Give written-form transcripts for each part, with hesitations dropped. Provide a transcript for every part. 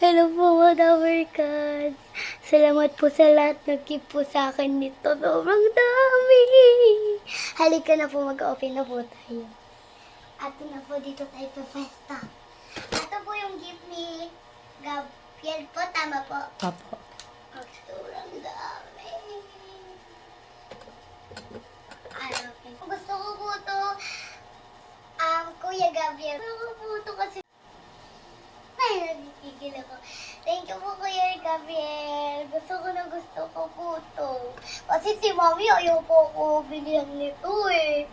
Hello po mga Dawercats. Salamat po sa lahat nag-keep po sa akin nito. Sobrang dami. Halika na po, mag-open na po tayo. Ato na po dito tayo sa festa. Ato po yung gift ni Gabriel po. Tama po. Apo. Ang sobrang dami. Gusto ko po ito. Kuya Gabriel. Gusto ko po ito kasi ay, nagigigil ako. Thank you po, Kuya Gabriel. Gusto ko po ito. Kasi si Mami ayaw po ako bilihan nito eh.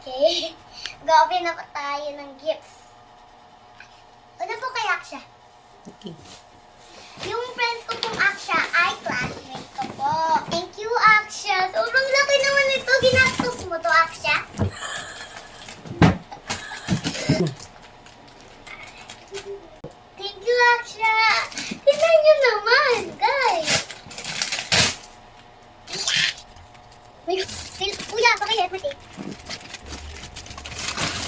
Okay. Mag-open na po tayo ng gifts. Una po kay Aksha. Okay. Yung friends ko pong Aksha ay classmate ko po. Thank you, Aksha. Sobrang laki naman ito. Ginastos mo to, Aksha. Thank you, Aksha. Tignan nyo naman, guys. Kuya, pakiyat mo,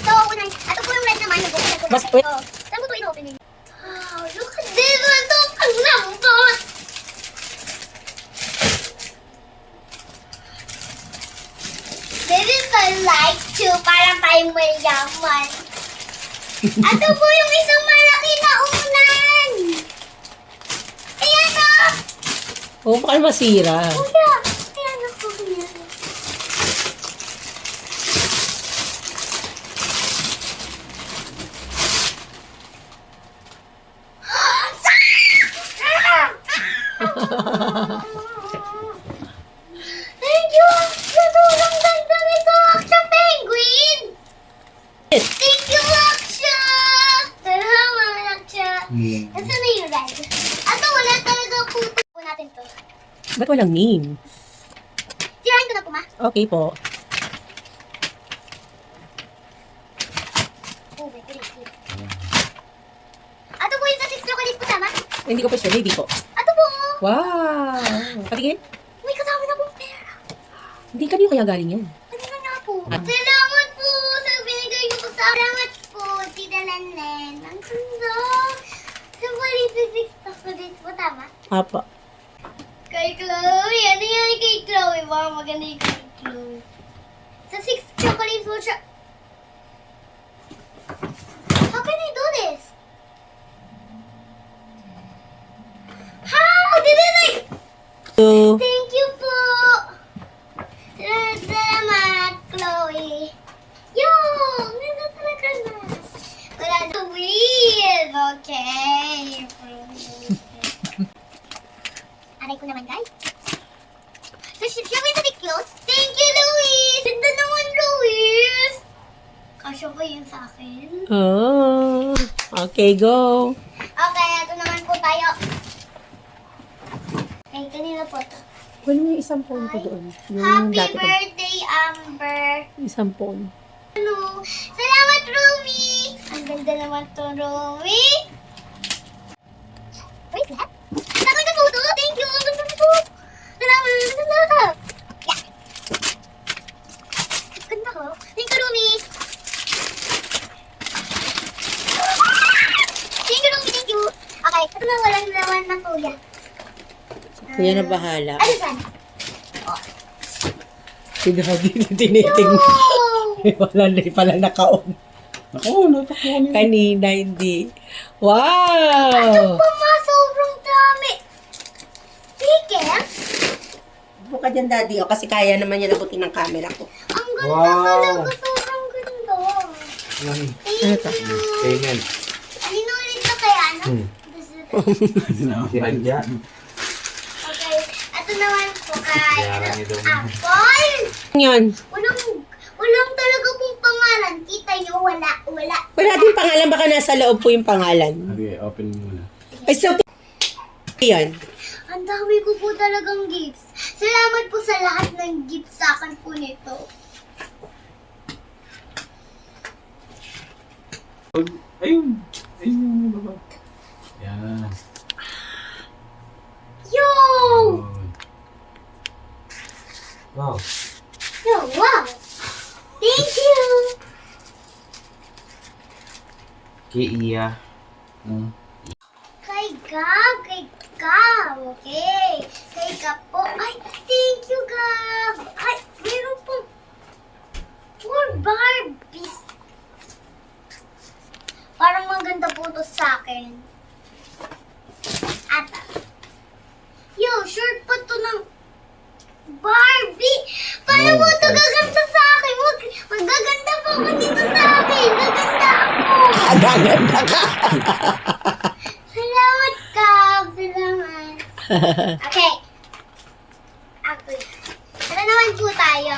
So, unang, ito po yung red naman. Nag-open ko Mas, na wait. ito. Saan mo ito in-open yun? Wow, look at this. Ito, ang lambot. This is a light too. Parang tayong mayaman. Ito po yung isang malaki na unan. Ayan o. Oo, baka masira. Kuya, ayan o po kuya. Thank you! Sobrang ganda nito, Aksha Penguin! Thank you, Aksha! Salamat, Aksha! Nasaan na yung red? Ato, wala talaga puto po natin to. Ba't walang name? Tirahin ko na po, ma. Okay po. Oh, my goodness. Ato po yung sa 6 chocolate po, tama? Hindi ko pa sure, maybe po. Ato po! Wow! Patingin? May kasama na pong pera. Hindi kanino kaya galing yan? Ano na nga po? Salamat po sa binigay niyo po sa salamat po, Tita Lannen. Ang ganda. Sa politics chocolate po, tama? Apo. Kay Chloe. Ano yan kay Chloe? Wow, maganda yung kay Chloe. Sa 6 chocolates po siya. How can I do this? How did I? So, Thank you po. Salamat, Chloe. Yung! Ganda talaga na. Wala na weird. Okay. Aray ko naman, guys. So, shall we take clothes? Thank you, Louise! Ganda naman, Louise! Kasya ba yun sa akin? oh. Okay, go. Okay, ito naman po tayo. Okay, kanina po ito. Wala mo yung isang phone ko doon. Yung Happy dati ko. birthday, Amber! Isang phone. Ano? Salamat, Rumi! Ang ganda naman to, Rumi! Wait, that? Tapos na po ito! Thank you! Ang ganda po! Salamat! Ang ganda! Yeah! Ang ganda ko! Thank you, Rumi! Thank you, Rumi! Thank you! Okay, ito na walang lawan na kuya. Kuya na bahala. Ano saan? Si Daddy na tinitingnan. Oh! Wala na pala naka-on. Ako, natakbo niya. Kanina, hindi. Wow! Ano pa ma? Sobrang dami! Ticket? Buka dyan, Daddy. O, kasi kaya naman niya nabutin ng camera ko. Ang ganda Wow. talaga, sobrang ganda. Ano Thank to? you. Tingnan. Alin ulit na kaya, ano? Sinadya. Okay, ito naman po kay Yaran ni Dong. Apple. Yun. Walang talaga pong pangalan. Kita nyo, wala. Wala din pangalan. Baka nasa loob po yung pangalan. Okay, open mo muna. Ay, so, yun. Ang dami ko po talagang gifts. Salamat po sa lahat ng gifts sa akin po nito. Ayun. Ayun yung baba. Yan. Yo! Wow. Yo, wow! Thank you! Kay Iya. Kay Gab, okay. Kay Gab po. Ay, thank you, Gab. Ay, meron po 4 Barbies. Parang maganda po to sa akin. At, yo, short pa to ng Barbie. Paano po to gaganda sa akin? Magaganda po ako dito sa akin. Gaganda ako. Gaganda ka. Salamat, Gab. Salamat. Okay. Ako. Ano naman po tayo?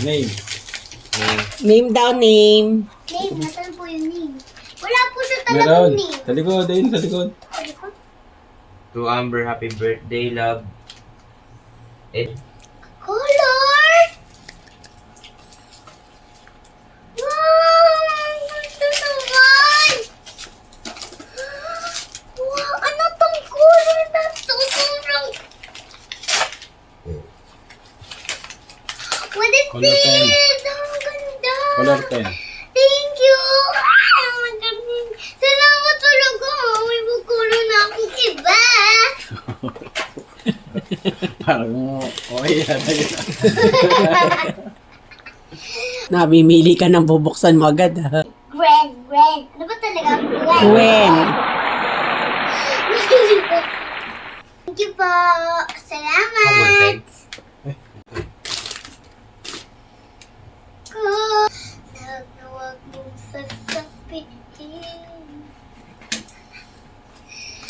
Name. Name daw, name. Name. Nasaan po yung name? Wala po siya Meron. talagang name. Sa likod, ayun sa likod. Ano po? To Amber, happy birthday, love. Color! Wow! Gusto naman! Wow! Ano tong color na to? Sobrang... What is Color pen. this? Ang ganda! Color 10. Thank you! Ay, ang galing! Salamat talaga! May bukulo na akong iba! Parang okay yan. Namimili ka ng bubuksan mo agad, ha? Gwen! Ano ba talaga? Gwen. Thank you po! Salamat! Ballpen. Ko na huwag mong sasabihin.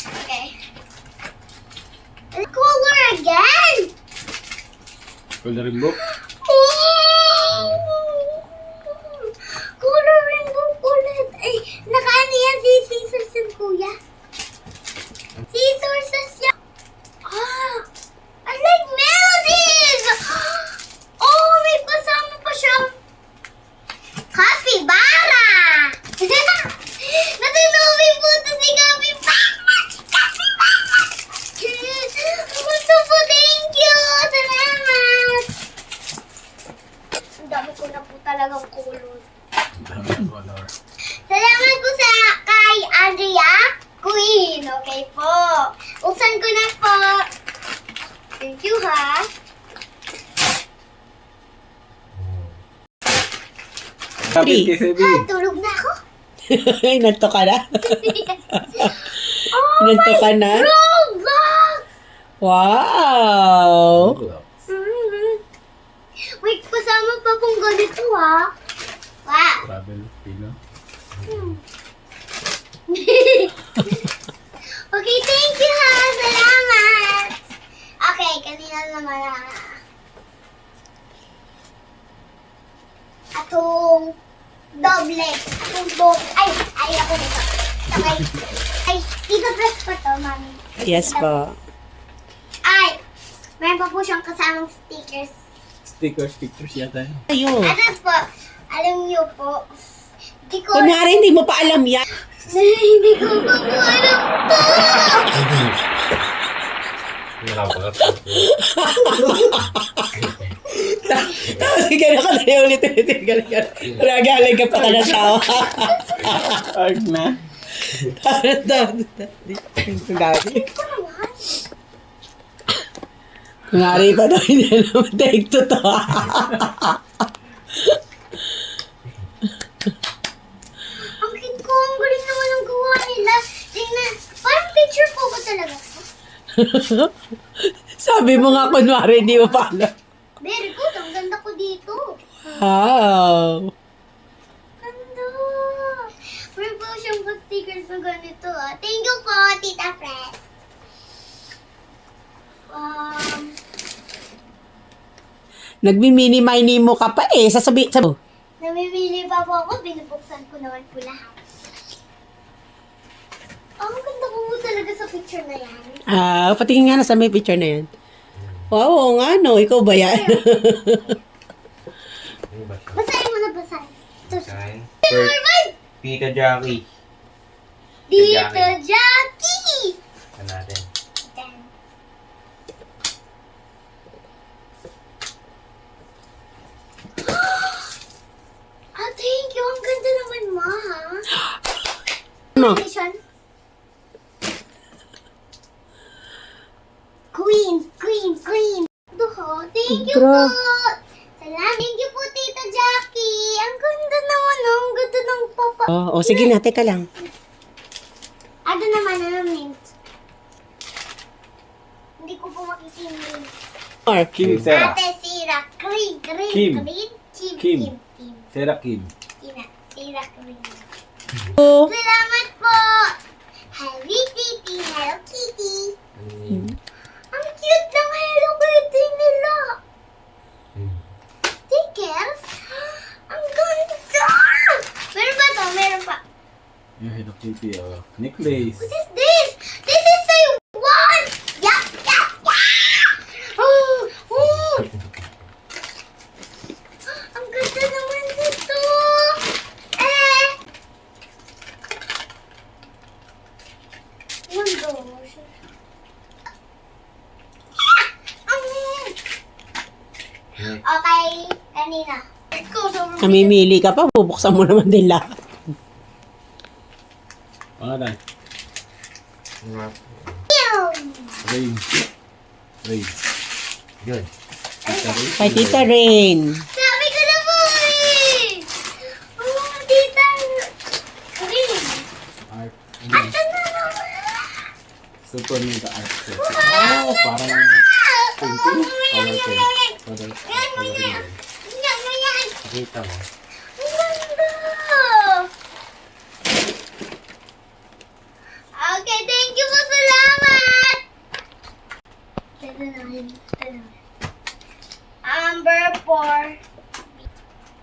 Okay. Color again! Coloring book. Oh! Coloring book ulit. Ay, nakaano yan si scissors yung kuya? Scissors yan. Ah! I like melodies! Oh, may kasama pa siyang capybara! Natutuloy po ito si capybara! Capybara! Gusto po, thank you! Salamat! Ang dami ko na po talagang color. Color. Salamat po sa kay Andrea Queen. Okay po. Buksan ko na po. Thank you, ha? Kapit kay Sebi. Tulog na ako. Ay, nanto ka na? Oh Nanto ka na? Roblox! Wow! Mhm. Wait, kasama pa pong ganito, ha? Wow. Travel. Pino. Okay, thank you, ha? Salamat! Okay, kanina naman, ha? Atong doble. Ay, ako nito. Okay. Ay, dito press ko to, mami. Yes po. Ay, meron pa po siyang kasamang stickers. Pictures yata yun. Ayun. Ano po, alam niyo po, hindi ko, Kunwari, hindi mo pa alam yan. hindi ko pa po alam to. Sige na ka na ulit. Ragaling ka pa ka na tao. Arg na. Kunwari pa daw, hindi alam. Take to to. Ang cute ko, ang galing naman ang gawa nila. Tingnan, parang picture po ba talaga to? Sabi mo nga, kunwari, hindi mo pa alam. Very good, ang ganda ko dito. Wow. Ganda. Meron po siyang stickers na ganito, ah. Thank you po, Tita Fred. Nagmi-mini-mini mo ka pa eh. Sabi. Namimili pa po ako, binubuksan ko naman po lahat. Ang ganda ko po talaga sa picture na yan. Patingin nga na sa may picture na yan. Wow, oo nga no. Ikaw ba yan? Basahin mo na, basahin. Ito siya. Sign. Number 5! Tita Jackie. Dito, Jackie! Ano natin? Then, thank you. Ang ganda naman, ma. extra. Salamat. Thank you po, Tita Jackie. Ang ganda naman, oh. Ang ganda ng papa. Oh, sige na, teka lang. Ano naman, mint? Hindi ko po makikita yung mint. Or, Kim Sera. Ate Sira, Green, Kim. Kim. Sera Kim. Ina, Sira, Green. oh, Salamat po! Hello Kitty! Hello Kitty! Ang cute ng Hello Kitty nila! Stickers? Ang ganda! Meron pa to? Meron pa. Yung Hello Kitty, necklace. What is this? This is the one! Yeah! Oh! Oh! Ang ganda naman nito! Wonder Woman. Okay, kanina. Ikaw, sobrang namimili ka pa, bubuksan mo naman din lahat. Pangalan. bigat. Rain. Rain. Yun. Tita Rain. Kay Tita Rain. Sabi ko na po eh! Oh, tita. Green. Art. At ano naman? Super Mega Art Set. Oh, parang painting. Color pen. Color pen. Nakita mo. Ang ganda! Okay, thank you po. Salamat! Ito naman. Amber 4.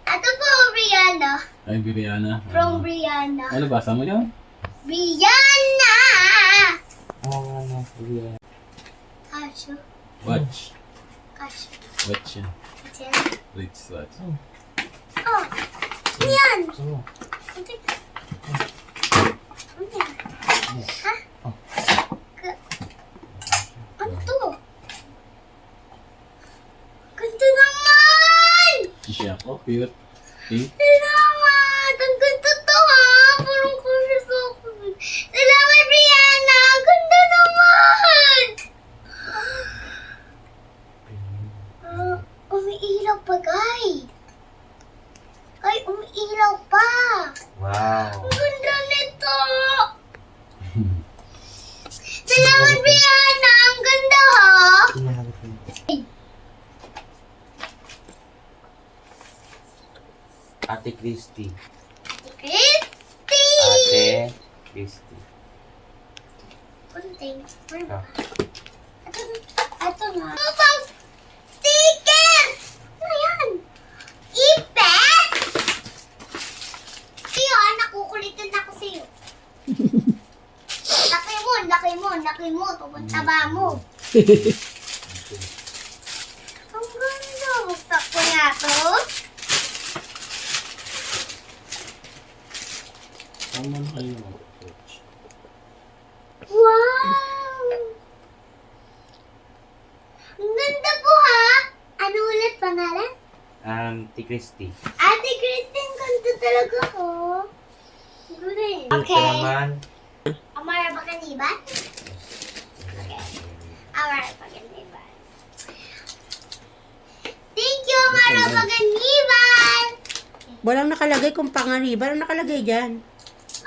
Ito po, Brianna. Ay, Brianna. From Brianna. Ano, basa mo yun? Brianna! Yeah. Kasyo. Watch. Kasyo. Watch yan. Kasi, Rich watch. oh, ano yan? So, Ano yan? Ha? Ano to? Ganda naman! Siya ako. Cute. Pink. Salamat! Ang ganda to ha! Parang curious ako. Salamat, Brianna! Ang ganda naman! Umiilaw pa, guy! Ay, umiilaw pa! wow. Ang ganda nito! Salamat, Brianna! Ang ganda ha! Ate Christy. Christy! Ate Christy. Kunting. Meron Ah. pa. Ito na. Ano pang stickers? Ano yan? Ipet? Sa'yo ah, nakukulitin ako sa'yo. Laki mo. Pupunta ba mo? Ang ganda. Buksak ko nga to. Tama na kayo. Wow! Ang ganda po ha! Ano ulit pangalan? Ate Christy. Ate Kristen, ganda talaga ko. Good. Ito naman. Amara Paganiban? Okay. Amara Paganiban. Thank you, Amara Paganiban! Walang nakalagay kung pangariba. Walang nakalagay dyan.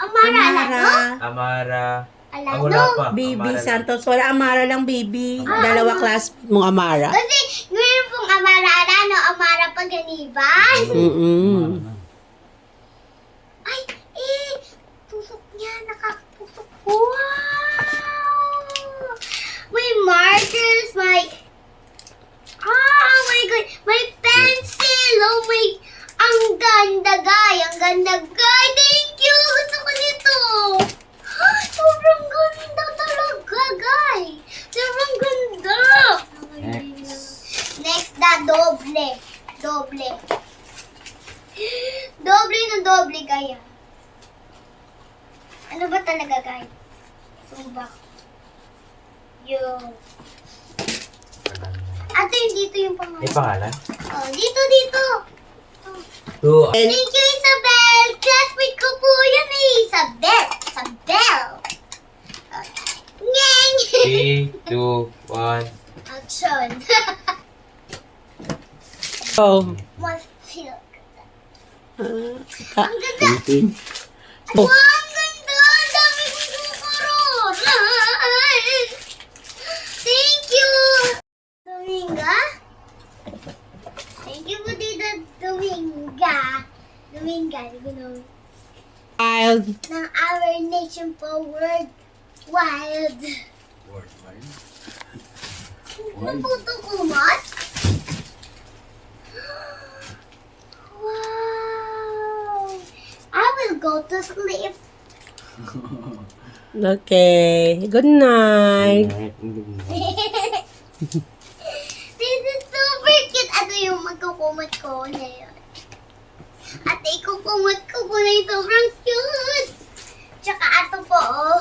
Amara Alano? Amara. Ah, Alano? wala pa. Baby Amara lang. Santos. Wala, Amara lang, baby. Dalawa class mong Amara. Kasi ngayon pong Amara Alano, Amara Paganiban. Mm-mm. Ay, tusok niya, nakakatusok. Wow! May markers, oh my God, may pencil, oh my, ang ganda, guy, thank you, gusto ko nito. Sobrang ganda talaga, guy, sobrang ganda. Next, doble. Doble, gaya. Ano ba talaga, guys? Tumba. Yo. Ate, yung dito yung pangalan. May pangalan? Oh, dito. Two. Thank you, Isabel. Classmate ko po yan eh. Isabel. Okay. Ngeng. 3, 2, 1. Action. Oh. Mas silk. Ah, Ang ganda! Painting. oh. Wow, ang ganda! Ang dami kong kukuroon! Thank you! Dominga? Thank you po, Tita Dominga. Dominga, di ko know. Wild. Ng Our Nation po, World Wild. Worldwide. Naputo ko, Mat? Wow! I will go to sleep. Okay. Good night. This is super cute. Ano yung magkukumot ko na yun? At ikukumot ko po na yung sobrang cute. Tsaka ato po, oh.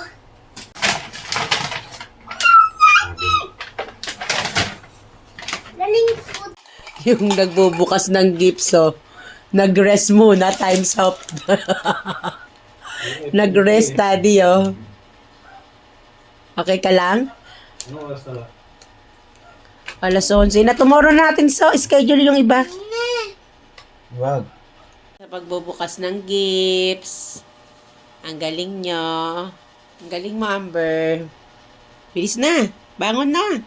Galing po. Yung nagbubukas ng gifts, oh. Nag-rest muna, time's up. Nag-rest, daddy, oh. Okay ka lang? Ano oras na lang? Alas 11 na. Tomorrow natin so schedule yung iba. Wag. Sa pagbubukas ng gifts. Ang galing nyo. Ang galing mo, Amber. Bilis na. Bangon na.